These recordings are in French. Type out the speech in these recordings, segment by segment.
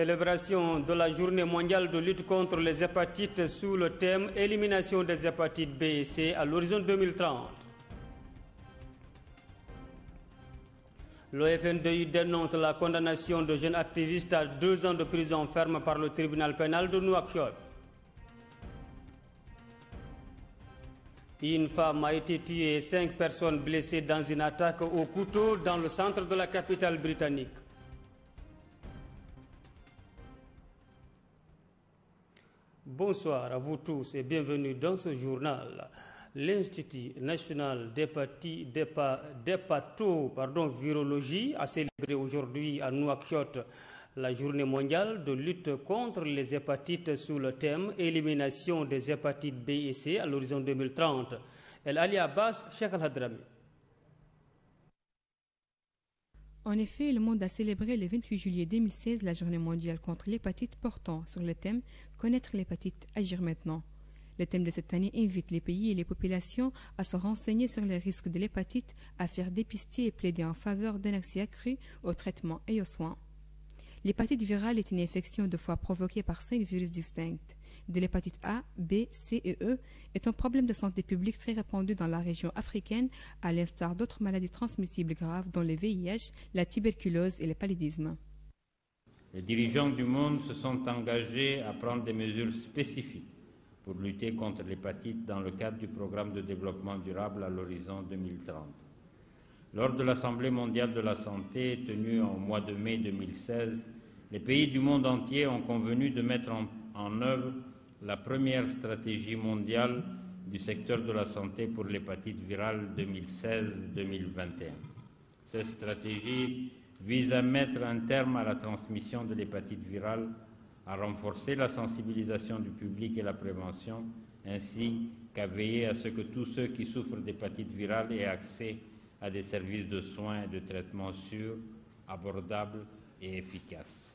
Célébration de la journée mondiale de lutte contre les hépatites sous le thème élimination des hépatites B et C à l'horizon 2030. L'OFNDI dénonce la condamnation de jeunes activistes à 2 ans de prison ferme par le tribunal pénal de Nouakchott. Une femme a été tuée et 5 personnes blessées dans une attaque au couteau dans le centre de la capitale britannique. Bonsoir à vous tous et bienvenue dans ce journal. L'Institut national d'hépatovirologie a célébré aujourd'hui à Nouakchott la journée mondiale de lutte contre les hépatites sous le thème élimination des hépatites B et C à l'horizon 2030. El Ali Abbas, Cheikh Al-Hadrami. En effet, le monde a célébré le 28 juillet 2016 la journée mondiale contre l'hépatite portant sur le thème « Connaître l'hépatite, agir maintenant ». Le thème de cette année invite les pays et les populations à se renseigner sur les risques de l'hépatite, à faire dépister et plaider en faveur d'un accès accru aux traitements et aux soins. L'hépatite virale est une infection de foie provoquée par 5 virus distincts. De l'hépatite A, B, C et E est un problème de santé publique très répandu dans la région africaine, à l'instar d'autres maladies transmissibles graves dont le VIH, la tuberculose et le paludisme. Les dirigeants du monde se sont engagés à prendre des mesures spécifiques pour lutter contre l'hépatite dans le cadre du programme de développement durable à l'horizon 2030. Lors de l'Assemblée mondiale de la santé tenue au mois de mai 2016, les pays du monde entier ont convenu de mettre en œuvre la première stratégie mondiale du secteur de la santé pour l'hépatite virale 2016-2021. Cette stratégie vise à mettre un terme à la transmission de l'hépatite virale, à renforcer la sensibilisation du public et la prévention, ainsi qu'à veiller à ce que tous ceux qui souffrent d'hépatite virale aient accès à des services de soins et de traitement sûrs, abordables et efficaces.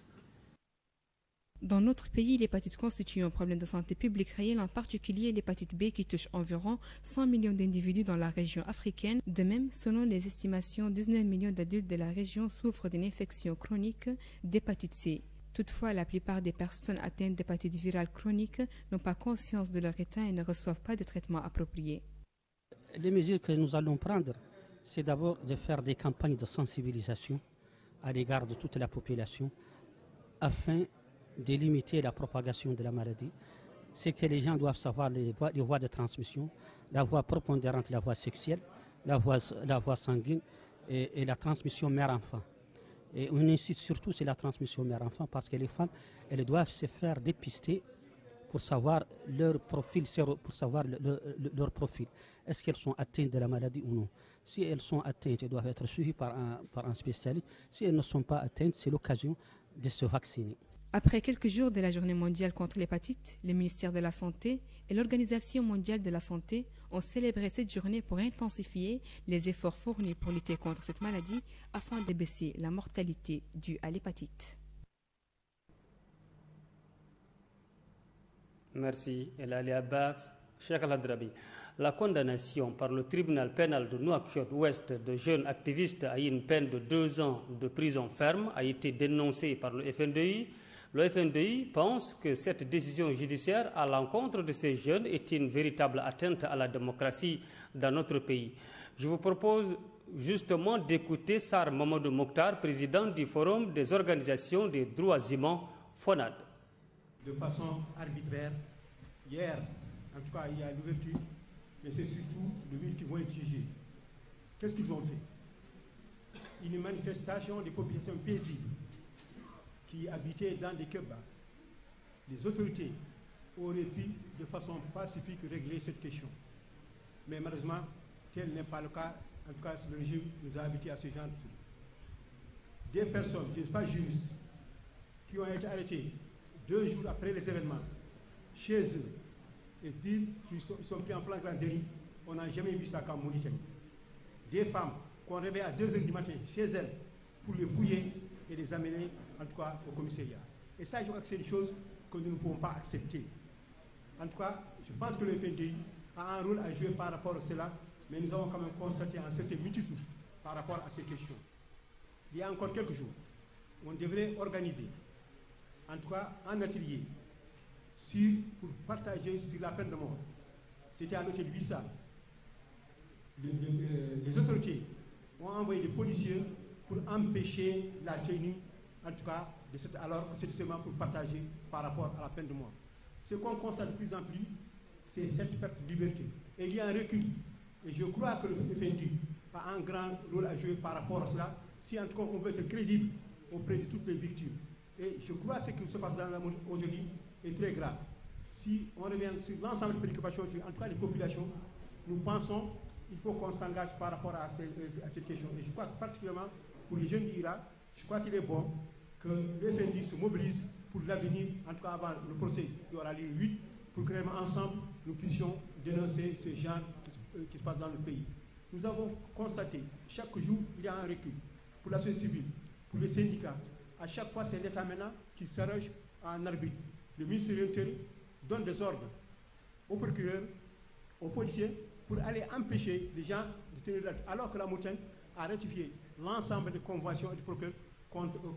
Dans notre pays, l'hépatite constitue un problème de santé publique réel, en particulier l'hépatite B qui touche environ 100 millions d'individus dans la région africaine. De même, selon les estimations, 19 millions d'adultes de la région souffrent d'une infection chronique d'hépatite C. Toutefois, la plupart des personnes atteintes d'hépatite virale chronique n'ont pas conscience de leur état et ne reçoivent pas de traitement approprié. Les mesures que nous allons prendre, c'est d'abord de faire des campagnes de sensibilisation à l'égard de toute la population afin de limiter la propagation de la maladie. C'est que les gens doivent savoir les voies de transmission, la voie prépondérante, la voie sexuelle, la voie sanguine et la transmission mère-enfant. Et on insiste surtout sur la transmission mère-enfant parce que les femmes, elles doivent se faire dépister pour savoir leur profil, leur profil. Est-ce qu'elles sont atteintes de la maladie ou non? Si elles sont atteintes, elles doivent être suivies par un spécialiste. Si elles ne sont pas atteintes, c'est l'occasion de se vacciner. Après quelques jours de la journée mondiale contre l'hépatite, le ministère de la Santé et l'Organisation mondiale de la santé ont célébré cette journée pour intensifier les efforts fournis pour lutter contre cette maladie afin de baisser la mortalité due à l'hépatite. Merci, El Ali Abbas, Cheikh Al-Hadrami. La condamnation par le tribunal pénal de Nouakchott-Ouest de jeunes activistes à une peine de 2 ans de prison ferme a été dénoncée par le FNDI. Le FNDI pense que cette décision judiciaire à l'encontre de ces jeunes est une véritable atteinte à la démocratie dans notre pays. Je vous propose justement d'écouter Sar Mamadou Mokhtar, président du Forum des organisations des droits humains, FONAD. De façon arbitraire, hier, en tout cas, il y a l'ouverture, mais c'est surtout le qui vont être jugés. Qu'est-ce qu'ils ont fait? Une manifestation des populations paisibles qui habitaient dans des kebabs. Les autorités auraient pu, de façon pacifique, régler cette question. Mais malheureusement, tel n'est pas le cas. En tout cas, le régime nous a habitués à ce genre de trucs. Des personnes, je ne suis pas juristes, qui ont été arrêtées 2 jours après les événements, chez eux, et disent qu'ils sont pris en flagrant délit. On n'a jamais vu ça qu'en Mauritanie. Des femmes qu'on réveille à 2 h du matin chez elles pour les fouiller et les amener, en tout cas, au commissariat. Et ça, je crois que c'est des choses que nous ne pouvons pas accepter. En tout cas, je pense que le FNDI a un rôle à jouer par rapport à cela, mais nous avons quand même constaté un certain mutisme par rapport à ces questions. Il y a encore quelques jours, on devrait organiser en tout cas un atelier pour partager sur la peine de mort. C'était à l'hôtel Vissa. Les autorités ont envoyé des policiers pour empêcher la tenue, en tout cas, alors que c'était seulement pour partager par rapport à la peine de mort. Ce qu'on constate de plus en plus, c'est cette perte de liberté. Et il y a un recul. Et je crois que le FND a un grand rôle à jouer par rapport à cela, si en tout cas on veut être crédible auprès de toutes les victimes. Et je crois que ce qui se passe dans le monde aujourd'hui est très grave. Si on revient sur l'ensemble des préoccupations, en tout cas les populations, nous pensons qu'il faut qu'on s'engage par rapport à cette question. Et je crois que particulièrement pour les jeunes d'Irak, je crois qu'il est bon que le FND se mobilise pour l'avenir, en tout cas avant le procès qui aura lieu le 8, pour que vraiment ensemble nous puissions dénoncer ces gens qui se passent dans le pays. Nous avons constaté, chaque jour, il y a un recul pour la société civile, pour les syndicats. À chaque fois, c'est l'État maintenant qui s'arrange en arbitre. Le ministre de l'Intérieur donne des ordres aux procureurs, aux policiers, pour aller empêcher les gens de tenir la... Alors que la Mauritanie a ratifié l'ensemble des conventions et des procureurs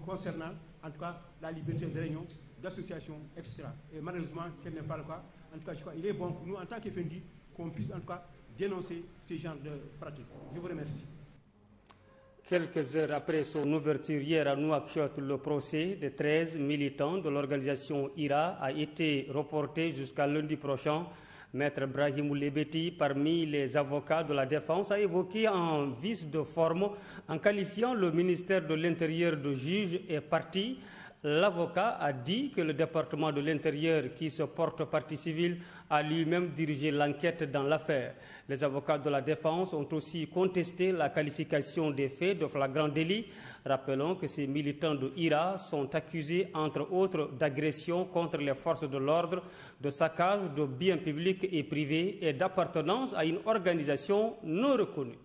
concernant, en tout cas, la liberté de réunion, d'association, etc. Et malheureusement, tel n'est pas le cas. En tout cas, je crois qu'il est bon pour nous, en tant qu'FND, qu'on puisse en tout cas dénoncer ces genres de pratiques. Je vous remercie. Quelques heures après son ouverture hier à Nouakchott, le procès des 13 militants de l'organisation IRA a été reporté jusqu'à lundi prochain. Maître Brahim Lebeti, parmi les avocats de la défense, a évoqué un vice de forme en qualifiant le ministère de l'Intérieur de juge et partie. L'avocat a dit que le département de l'Intérieur, qui se porte partie civile, a lui-même dirigé l'enquête dans l'affaire. Les avocats de la défense ont aussi contesté la qualification des faits de flagrant délit. Rappelons que ces militants de IRA sont accusés, entre autres, d'agression contre les forces de l'ordre, de saccage de biens publics et privés et d'appartenance à une organisation non reconnue.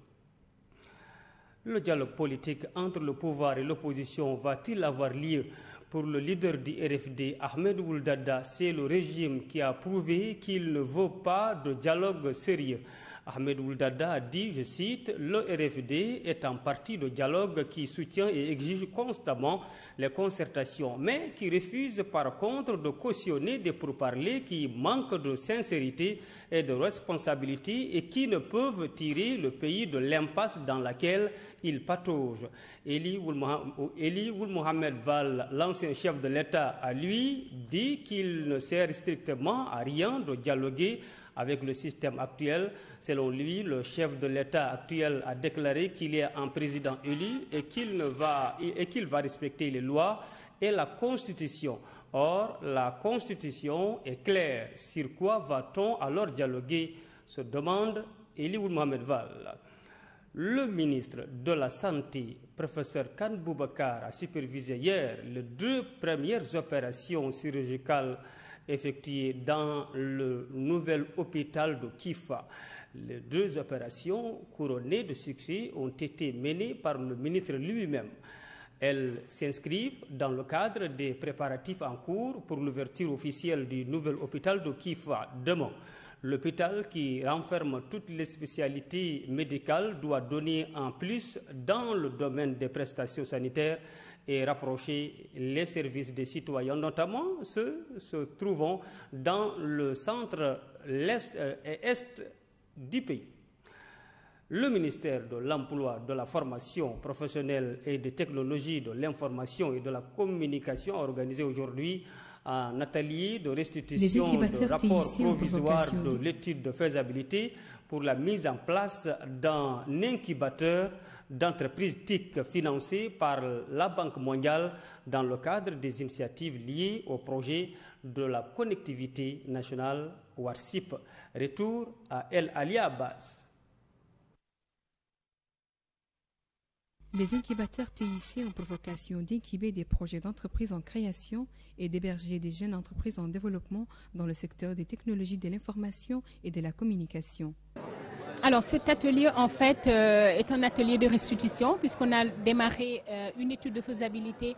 Le dialogue politique entre le pouvoir et l'opposition va-t-il avoir lieu? Pour le leader du RFD, Ahmed Ould Daddah, c'est le régime qui a prouvé qu'il ne veut pas de dialogue sérieux. Ahmed Ould Daddah a dit, je cite, « Le RFD est un parti de dialogue qui soutient et exige constamment les concertations, mais qui refuse par contre de cautionner des pourparlers qui manquent de sincérité et de responsabilité et qui ne peuvent tirer le pays de l'impasse dans laquelle il patauge. » Eli Ould Mohamed Vall, l'ancien chef de l'État, a lui dit qu'il ne sert strictement à rien de dialoguer avec le système actuel. Selon lui, le chef de l'État actuel a déclaré qu'il est un président élu et qu'il va respecter les lois et la Constitution. Or, la Constitution est claire. Sur quoi va-t-on alors dialoguer, se demande Eli Ould Mohamed Vall. Le ministre de la Santé, professeur Kane Boubacar, a supervisé hier les 2 premières opérations chirurgicales effectuées dans le nouvel hôpital de Kifa. Les 2 opérations couronnées de succès ont été menées par le ministre lui-même. Elles s'inscrivent dans le cadre des préparatifs en cours pour l'ouverture officielle du nouvel hôpital de Kifa demain. L'hôpital, qui renferme toutes les spécialités médicales, doit donner un plus dans le domaine des prestations sanitaires et rapprocher les services des citoyens, notamment ceux se trouvant dans le centre l'est et est du pays. Le ministère de l'Emploi, de la Formation professionnelle et des technologies de l'information et de la communication a organisé aujourd'hui un atelier de restitution de rapport provisoire de l'étude de faisabilité pour la mise en place d'un incubateur d'entreprises TIC financé par la Banque mondiale dans le cadre des initiatives liées au projet de la connectivité nationale WARCIP. Retour à El Ali Abbas. Les incubateurs TIC ont pour vocation d'incuber des projets d'entreprises en création et d'héberger des jeunes entreprises en développement dans le secteur des technologies de l'information et de la communication. Alors cet atelier en fait est un atelier de restitution puisqu'on a démarré une étude de faisabilité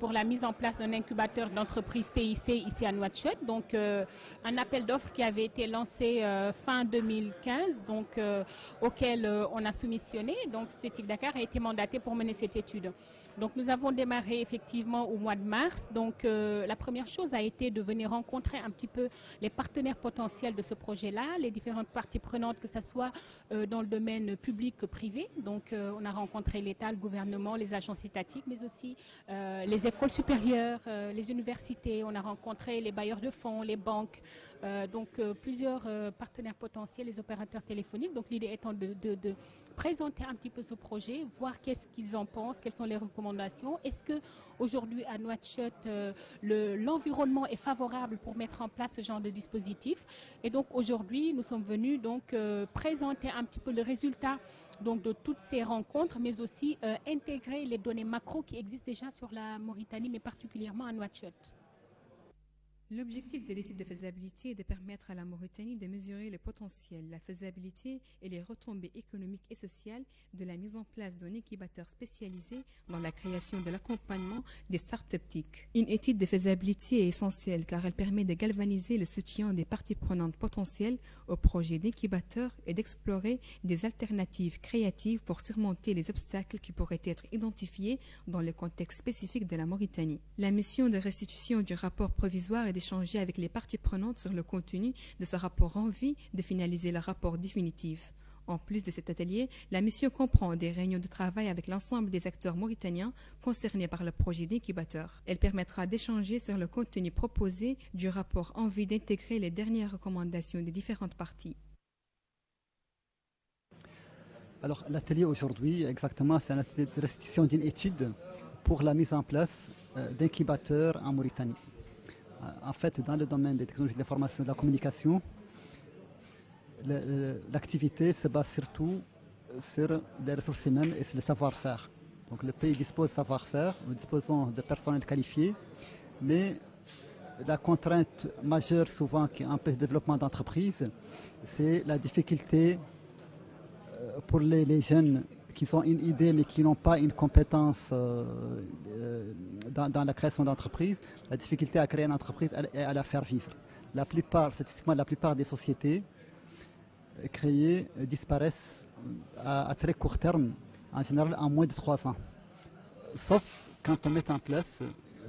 pour la mise en place d'un incubateur d'entreprise TIC ici à Nouakchott. Donc un appel d'offres qui avait été lancé fin 2015, auquel on a soumissionné. Donc CETIC Dakar a été mandaté pour mener cette étude. Donc nous avons démarré effectivement au mois de mars. Donc la première chose a été de venir rencontrer un petit peu les partenaires potentiels de ce projet-là, les différentes parties prenantes, que ce soit dans le domaine public que privé. Donc on a rencontré l'État, le gouvernement, les agences étatiques, mais aussi les écoles supérieures, les universités. On a rencontré les bailleurs de fonds, les banques, plusieurs partenaires potentiels, les opérateurs téléphoniques. Donc l'idée étant de présenter un petit peu ce projet, voir qu'est-ce qu'ils en pensent, quelles sont les recommandations. Est-ce qu'aujourd'hui à Nouakchott, l'environnement est favorable pour mettre en place ce genre de dispositif? Et donc aujourd'hui, nous sommes venus présenter un petit peu le résultat de toutes ces rencontres, mais aussi intégrer les données macro qui existent déjà sur la Mauritanie, mais particulièrement à Nouakchott. L'objectif de l'étude de faisabilité est de permettre à la Mauritanie de mesurer le potentiel, la faisabilité et les retombées économiques et sociales de la mise en place d'un incubateur spécialisé dans la création de l'accompagnement des start-up TIC. Une étude de faisabilité est essentielle car elle permet de galvaniser le soutien des parties prenantes potentielles au projet d'incubateur et d'explorer des alternatives créatives pour surmonter les obstacles qui pourraient être identifiés dans le contexte spécifique de la Mauritanie. La mission de restitution du rapport provisoire est d'échanger avec les parties prenantes sur le contenu de ce rapport en vue de finaliser le rapport définitif. En plus de cet atelier, la mission comprend des réunions de travail avec l'ensemble des acteurs mauritaniens concernés par le projet d'incubateur. Elle permettra d'échanger sur le contenu proposé du rapport en vue d'intégrer les dernières recommandations des différentes parties. Alors l'atelier aujourd'hui, exactement, c'est un atelier de restitution d'une étude pour la mise en place d'incubateurs en Mauritanie. En fait, dans le domaine des technologies de l'information et de la communication, l'activité se base surtout sur les ressources humaines et sur le savoir-faire. Donc le pays dispose de savoir-faire, nous disposons de personnel qualifié, mais la contrainte majeure souvent qui empêche le développement d'entreprises, c'est la difficulté pour les jeunes qui ont une idée mais qui n'ont pas une compétence dans la création d'entreprises, la difficulté à créer une entreprise et à la faire vivre. Statistiquement, la plupart des sociétés créées disparaissent à très court terme, en général en moins de 3 ans. Sauf quand on met en place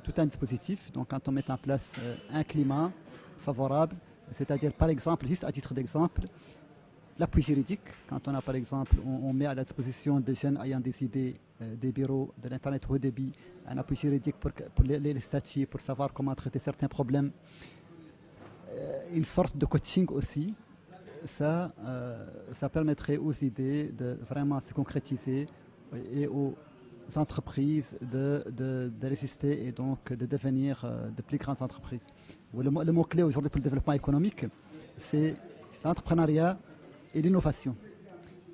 tout un dispositif, donc quand on met en place un climat favorable, c'est-à-dire par exemple, juste à titre d'exemple, l'appui juridique, quand on a par exemple, on met à la disposition des jeunes ayant des idées, des bureaux, de l'Internet haut débit, un appui juridique pour les statuer, pour savoir comment traiter certains problèmes, une sorte de coaching aussi, ça permettrait aux idées de vraiment se concrétiser et aux entreprises de résister et donc de devenir de plus grandes entreprises. Le mot-clé aujourd'hui pour le développement économique, c'est l'entrepreneuriat et l'innovation.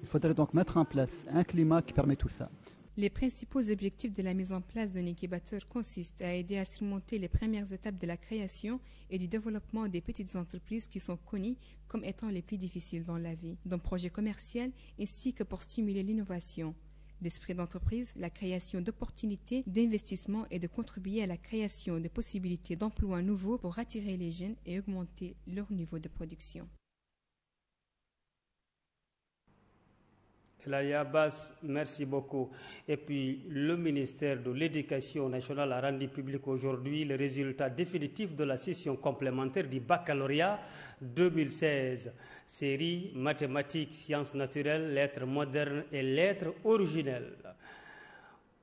Il faudrait donc mettre en place un climat qui permet tout ça. Les principaux objectifs de la mise en place d'un incubateur consistent à aider à surmonter les premières étapes de la création et du développement des petites entreprises qui sont connues comme étant les plus difficiles dans la vie, d'un projet commercial ainsi que pour stimuler l'innovation, l'esprit d'entreprise, la création d'opportunités d'investissement et de contribuer à la création de possibilités d'emplois nouveaux pour attirer les jeunes et augmenter leur niveau de production. Elaya Abbas, merci beaucoup. Et puis, le ministère de l'Éducation nationale a rendu public aujourd'hui le résultat définitif de la session complémentaire du baccalauréat 2016. Série mathématiques, sciences naturelles, lettres modernes et lettres originelles.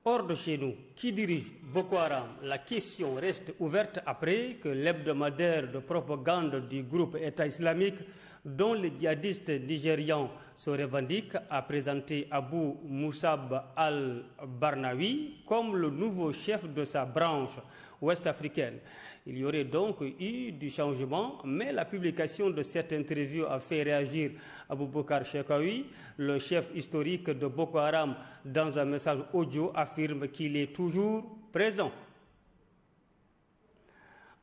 Hors de chez nous, qui dirige Boko Haram? La question reste ouverte après que l'hebdomadaire de propagande du groupe État islamique, dont les djihadistes nigérians se revendiquent, a présenté Abou Moussab al-Barnawi comme le nouveau chef de sa branche ouest-africaine. Il y aurait donc eu du changement, mais la publication de cette interview a fait réagir Aboubakar Chekaoui, le chef historique de Boko Haram. Dans un message audio, affirme qu'il est toujours présent.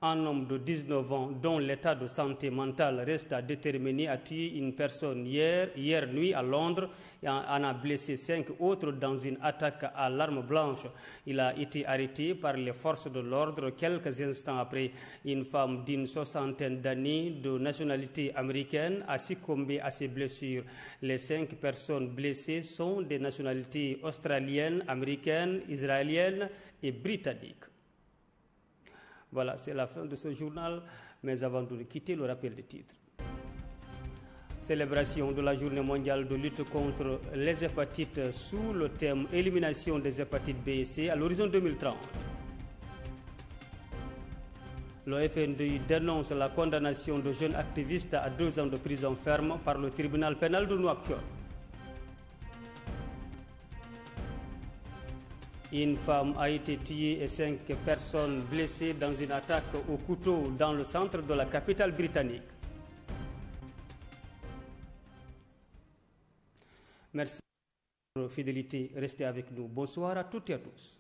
Un homme de 19 ans dont l'état de santé mentale reste à déterminer a tué une personne hier nuit à Londres et en a blessé 5 autres dans une attaque à l'arme blanche. Il a été arrêté par les forces de l'ordre quelques instants après. Une femme d'une 60aine d'années de nationalité américaine a succombé à ses blessures. Les 5 personnes blessées sont des nationalités australiennes, américaines, israéliennes et britanniques. Voilà, c'est la fin de ce journal, mais avant de quitter, le rappel des titres. Célébration de la journée mondiale de lutte contre les hépatites sous le thème « Élimination des hépatites B et C à l'horizon 2030 ». Le FNDI dénonce la condamnation de jeunes activistes à 2 ans de prison ferme par le tribunal pénal de Nouakchott. Une femme a été tuée et 5 personnes blessées dans une attaque au couteau dans le centre de la capitale britannique. Merci pour votre fidélité. Restez avec nous. Bonsoir à toutes et à tous.